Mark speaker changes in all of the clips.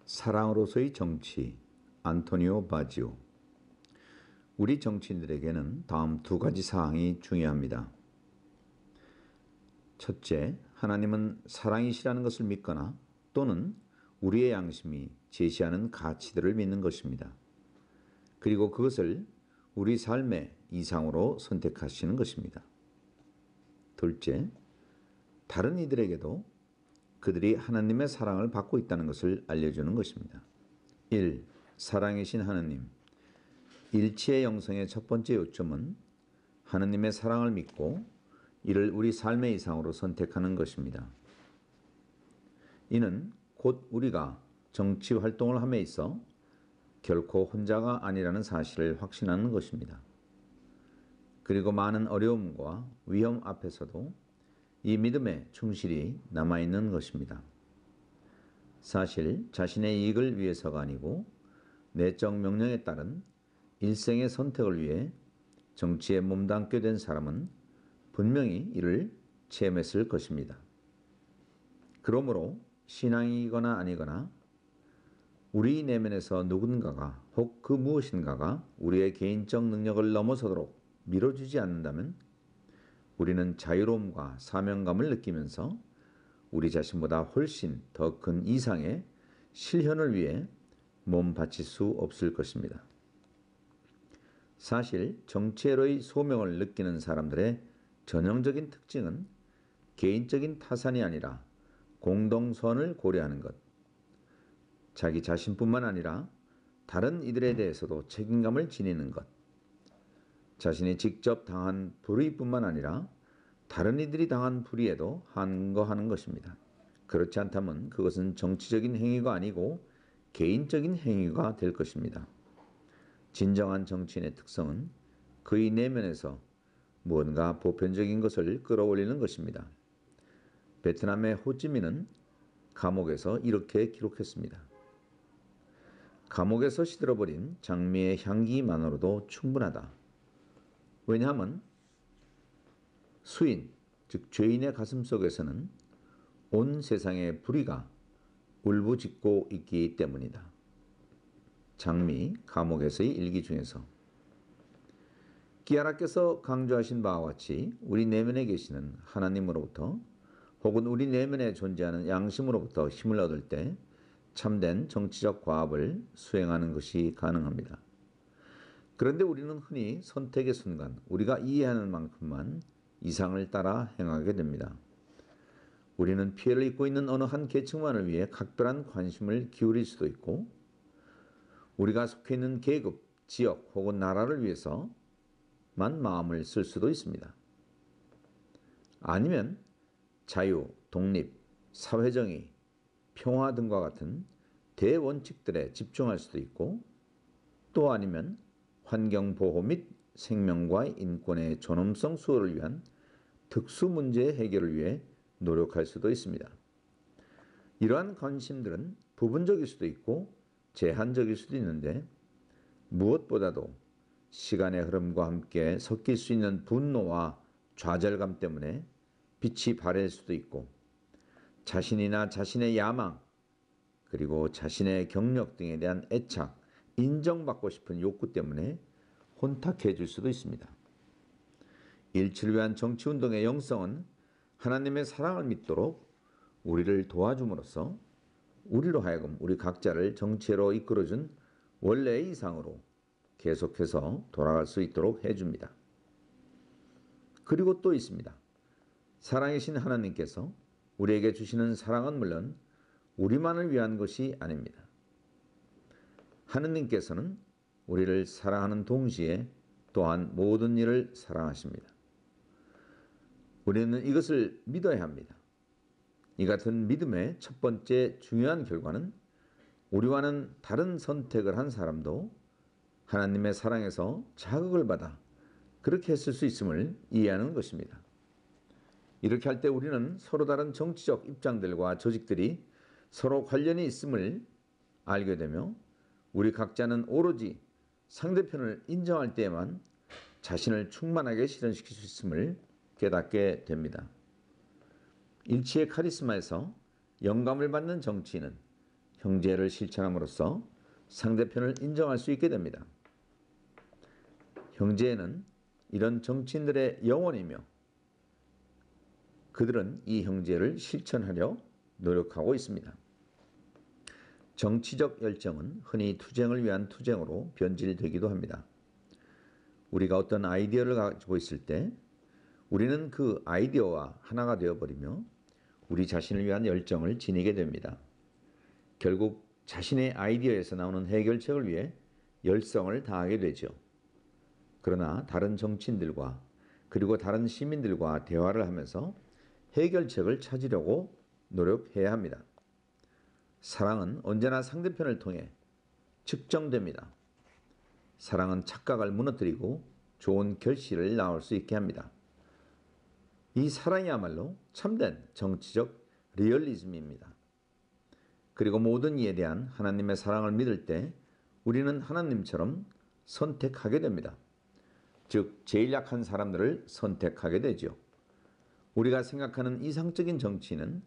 Speaker 1: 사랑으로서의 정치, 안토니오 바지오. 우리 정치인들에게는 다음 두 가지 사항이 중요합니다. 첫째, 하나님은 사랑이시라는 것을 믿거나 또는 우리의 양심이 제시하는 가치들을 믿는 것입니다. 그리고 그것을 우리 삶의 이상으로 선택하시는 것입니다. 둘째, 다른 이들에게도 그들이 하나님의 사랑을 받고 있다는 것을 알려주는 것입니다. 1. 사랑이신 하나님. 일치의 영성의 첫 번째 요점은 하나님의 사랑을 믿고 이를 우리 삶의 이상으로 선택하는 것입니다. 이는 곧 우리가 정치 활동을 함에 있어 결코 혼자가 아니라는 사실을 확신하는 것입니다. 그리고 많은 어려움과 위험 앞에서도 이 믿음의 충실이 남아있는 것입니다. 사실 자신의 이익을 위해서가 아니고 내적 명령에 따른 일생의 선택을 위해 정치에 몸담게 된 사람은 분명히 이를 체험했을 것입니다. 그러므로 신앙이거나 아니거나 우리 내면에서 누군가가 혹 그 무엇인가가 우리의 개인적 능력을 넘어서도록 밀어주지 않는다면 우리는 자유로움과 사명감을 느끼면서 우리 자신보다 훨씬 더 큰 이상의 실현을 위해 몸 바칠 수 없을 것입니다. 사실 정치로의 소명을 느끼는 사람들의 전형적인 특징은 개인적인 타산이 아니라 공동선을 고려하는 것, 자기 자신뿐만 아니라 다른 이들에 대해서도 책임감을 지니는 것, 자신이 직접 당한 불의뿐만 아니라 다른 이들이 당한 불의에도 한거하는 것입니다. 그렇지 않다면 그것은 정치적인 행위가 아니고 개인적인 행위가 될 것입니다. 진정한 정치인의 특성은 그의 내면에서 무언가 보편적인 것을 끌어올리는 것입니다. 베트남의 호찌민은 감옥에서 이렇게 기록했습니다. 감옥에서 시들어버린 장미의 향기만으로도 충분하다. 왜냐하면 수인, 즉 죄인의 가슴 속에서는 온 세상의 불의가 울부짖고 있기 때문이다. 장미, 감옥에서의 일기 중에서. 끼아라께서 강조하신 바와 같이 우리 내면에 계시는 하나님으로부터 혹은 우리 내면에 존재하는 양심으로부터 힘을 얻을 때 참된 정치적 과업을 수행하는 것이 가능합니다. 그런데 우리는 흔히 선택의 순간 우리가 이해하는 만큼만 이상을 따라 행하게 됩니다. 우리는 피해를 입고 있는 어느 한 계층만을 위해 각별한 관심을 기울일 수도 있고 우리가 속해 있는 계급, 지역 혹은 나라를 위해서만 마음을 쓸 수도 있습니다. 아니면 자유, 독립, 사회정의, 평화 등과 같은 대원칙들에 집중할 수도 있고 또 아니면 환경보호 및 생명과 인권의 존엄성 수호를 위한 특수 문제의 해결을 위해 노력할 수도 있습니다. 이러한 관심들은 부분적일 수도 있고 제한적일 수도 있는데 무엇보다도 시간의 흐름과 함께 섞일 수 있는 분노와 좌절감 때문에 빛이 바랄 수도 있고 자신이나 자신의 야망 그리고 자신의 경력 등에 대한 애착, 인정받고 싶은 욕구 때문에 혼탁해질 수도 있습니다. 일치를 위한 정치운동의 영성은 하나님의 사랑을 믿도록 우리를 도와줌으로써 우리로 하여금 우리 각자를 정치로 이끌어준 원래의 이상으로 계속해서 돌아갈 수 있도록 해줍니다. 그리고 또 있습니다. 사랑이신 하나님께서 우리에게 주시는 사랑은 물론 우리만을 위한 것이 아닙니다. 하느님께서는 우리를 사랑하는 동시에 또한 모든 일을 사랑하십니다. 우리는 이것을 믿어야 합니다. 이 같은 믿음의 첫 번째 중요한 결과는 우리와는 다른 선택을 한 사람도 하나님의 사랑에서 자극을 받아 그렇게 했을 수 있음을 이해하는 것입니다. 이렇게 할 때 우리는 서로 다른 정치적 입장들과 조직들이 서로 관련이 있음을 알게 되며 우리 각자는 오로지 상대편을 인정할 때에만 자신을 충만하게 실현시킬 수 있음을 깨닫게 됩니다. 일치의 카리스마에서 영감을 받는 정치인은 형제를 실천함으로써 상대편을 인정할 수 있게 됩니다. 형제는 이런 정치인들의 영혼이며 그들은 이 형제를 실천하려 노력하고 있습니다. 정치적 열정은 흔히 투쟁을 위한 투쟁으로 변질되기도 합니다. 우리가 어떤 아이디어를 가지고 있을 때 우리는 그 아이디어와 하나가 되어버리며 우리 자신을 위한 열정을 지니게 됩니다. 결국 자신의 아이디어에서 나오는 해결책을 위해 열성을 다하게 되죠. 그러나 다른 정치인들과 그리고 다른 시민들과 대화를 하면서 해결책을 찾으려고 노력해야 합니다. 사랑은 언제나 상대편을 통해 측정됩니다. 사랑은 착각을 무너뜨리고 좋은 결실을 낳을 수 있게 합니다. 이 사랑이야말로 참된 정치적 리얼리즘입니다. 그리고 모든 이에 대한 하나님의 사랑을 믿을 때 우리는 하나님처럼 선택하게 됩니다. 즉 제일 약한 사람들을 선택하게 되죠. 우리가 생각하는 이상적인 정치인은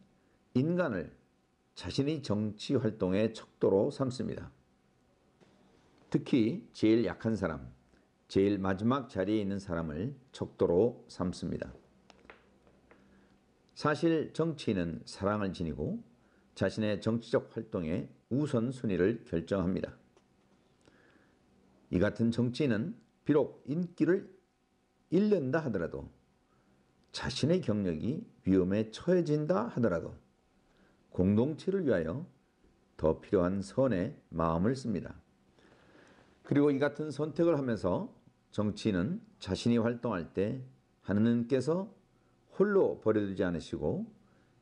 Speaker 1: 인간을 자신의 정치 활동의 척도로 삼습니다. 특히 제일 약한 사람, 제일 마지막 자리에 있는 사람을 척도로 삼습니다. 사실 정치인은 사랑을 지니고 자신의 정치적 활동의 우선순위를 결정합니다. 이 같은 정치인은 비록 인기를 잃는다 하더라도 자신의 경력이 위험에 처해진다 하더라도 공동체를 위하여 더 필요한 선의 마음을 씁니다. 그리고 이 같은 선택을 하면서 정치인은 자신이 활동할 때 하느님께서 홀로 버려두지 않으시고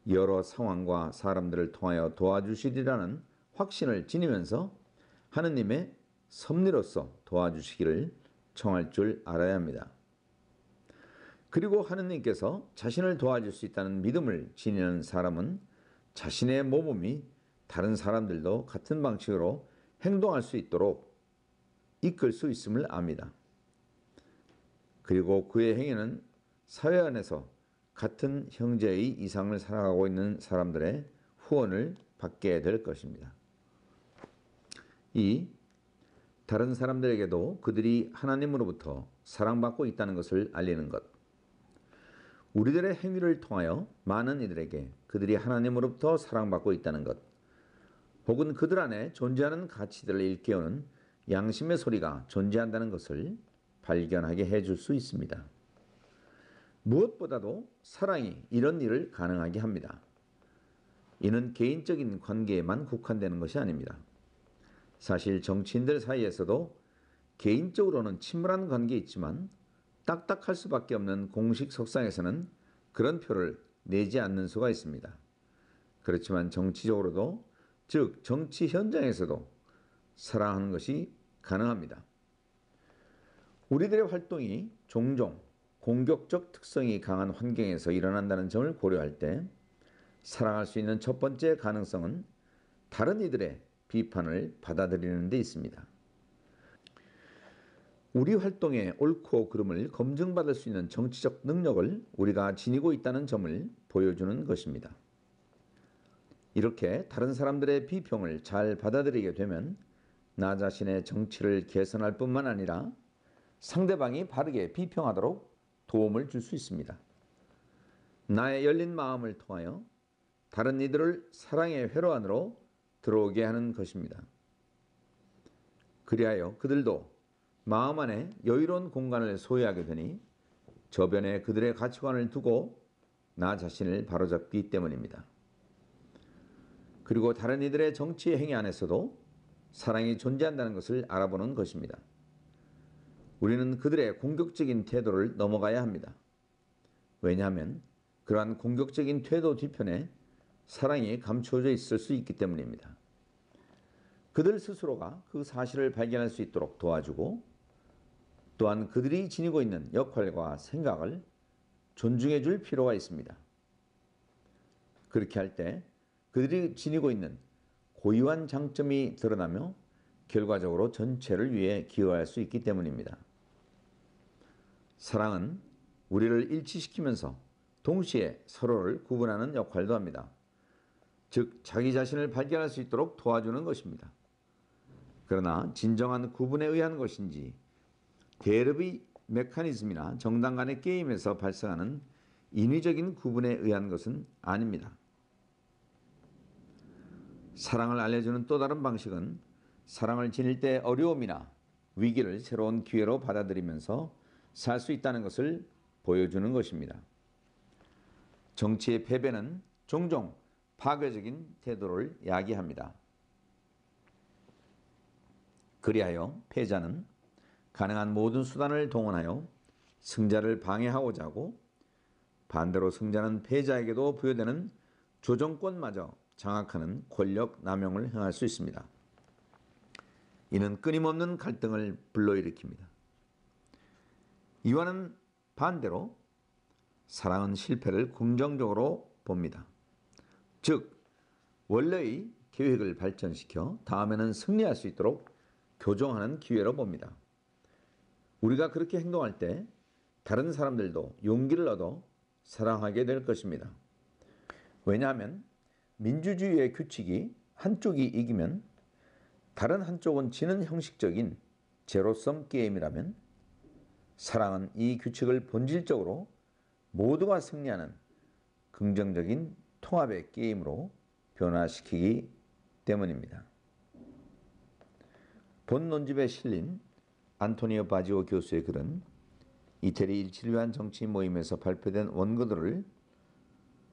Speaker 1: 여러 상황과 사람들을 통하여 도와주시리라는 확신을 지니면서 하느님의 섭리로서 도와주시기를 청할 줄 알아야 합니다. 그리고 하느님께서 자신을 도와줄 수 있다는 믿음을 지니는 사람은 자신의 모범이 다른 사람들도 같은 방식으로 행동할 수 있도록 이끌 수 있음을 압니다. 그리고 그의 행위는 사회 안에서 같은 형제의 이상을 살아가고 있는 사람들의 후원을 받게 될 것입니다. 이 다른 사람들에게도 그들이 하나님으로부터 사랑받고 있다는 것을 알리는 것. 우리들의 행위를 통하여 많은 이들에게 그들이 하나님으로부터 사랑받고 있다는 것. 혹은 그들 안에 존재하는 가치들을 일깨우는 양심의 소리가 존재한다는 것을 발견하게 해줄 수 있습니다. 무엇보다도 사랑이 이런 일을 가능하게 합니다. 이는 개인적인 관계에만 국한되는 것이 아닙니다. 사실 정치인들 사이에서도 개인적으로는 친밀한 관계에 있지만 딱딱할 수밖에 없는 공식 석상에서는 그런 표를 내지 않는 수가 있습니다. 그렇지만 정치적으로도, 즉 정치 현장에서도 사랑하는 것이 가능합니다. 우리들의 활동이 종종 공격적 특성이 강한 환경에서 일어난다는 점을 고려할 때 사랑할 수 있는 첫 번째 가능성은 다른 이들의 비판을 받아들이는 데 있습니다. 우리 활동의 옳고 그름을 검증받을 수 있는 정치적 능력을 우리가 지니고 있다는 점을 보여주는 것입니다. 이렇게 다른 사람들의 비평을 잘 받아들이게 되면 나 자신의 정치를 개선할 뿐만 아니라 상대방이 바르게 비평하도록 도움을 줄 수 있습니다. 나의 열린 마음을 통하여 다른 이들을 사랑의 회로 안으로 들어오게 하는 것입니다. 그리하여 그들도 마음 안에 여유로운 공간을 소유하게 되니 저변에 그들의 가치관을 두고 나 자신을 바로잡기 때문입니다. 그리고 다른 이들의 정치 행위 안에서도 사랑이 존재한다는 것을 알아보는 것입니다. 우리는 그들의 공격적인 태도를 넘어가야 합니다. 왜냐하면 그러한 공격적인 태도 뒤편에 사랑이 감추어져 있을 수 있기 때문입니다. 그들 스스로가 그 사실을 발견할 수 있도록 도와주고 또한 그들이 지니고 있는 역할과 생각을 존중해 줄 필요가 있습니다. 그렇게 할 때 그들이 지니고 있는 고유한 장점이 드러나며 결과적으로 전체를 위해 기여할 수 있기 때문입니다. 사랑은 우리를 일치시키면서 동시에 서로를 구분하는 역할도 합니다. 즉 자기 자신을 발견할 수 있도록 도와주는 것입니다. 그러나 진정한 구분에 의한 것인지 대립의 메커니즘이나 정당 간의 게임에서 발생하는 인위적인 구분에 의한 것은 아닙니다. 사랑을 알려주는 또 다른 방식은 사랑을 지닐 때 어려움이나 위기를 새로운 기회로 받아들이면서 살 수 있다는 것을 보여주는 것입니다. 정치의 패배는 종종 파괴적인 태도를 야기합니다. 그리하여 패자는 가능한 모든 수단을 동원하여 승자를 방해하고자 하고 반대로 승자는 패자에게도 부여되는 조정권마저 장악하는 권력 남용을 행할 수 있습니다. 이는 끊임없는 갈등을 불러일으킵니다. 이와는 반대로 사랑은 실패를 긍정적으로 봅니다. 즉 원래의 계획을 발전시켜 다음에는 승리할 수 있도록 교정하는 기회로 봅니다. 우리가 그렇게 행동할 때 다른 사람들도 용기를 얻어 사랑하게 될 것입니다. 왜냐하면 민주주의의 규칙이 한쪽이 이기면 다른 한쪽은 지는 형식적인 제로섬 게임이라면 사랑은 이 규칙을 본질적으로 모두가 승리하는 긍정적인 통합의 게임으로 변화시키기 때문입니다. 본 논집에 실린 안토니오 바지오 교수의 글은 이태리 일치를 정치 모임에서 발표된 원고들을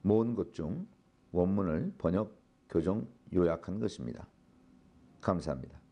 Speaker 1: 모은 것 중 원문을 번역, 교정, 요약한 것입니다. 감사합니다.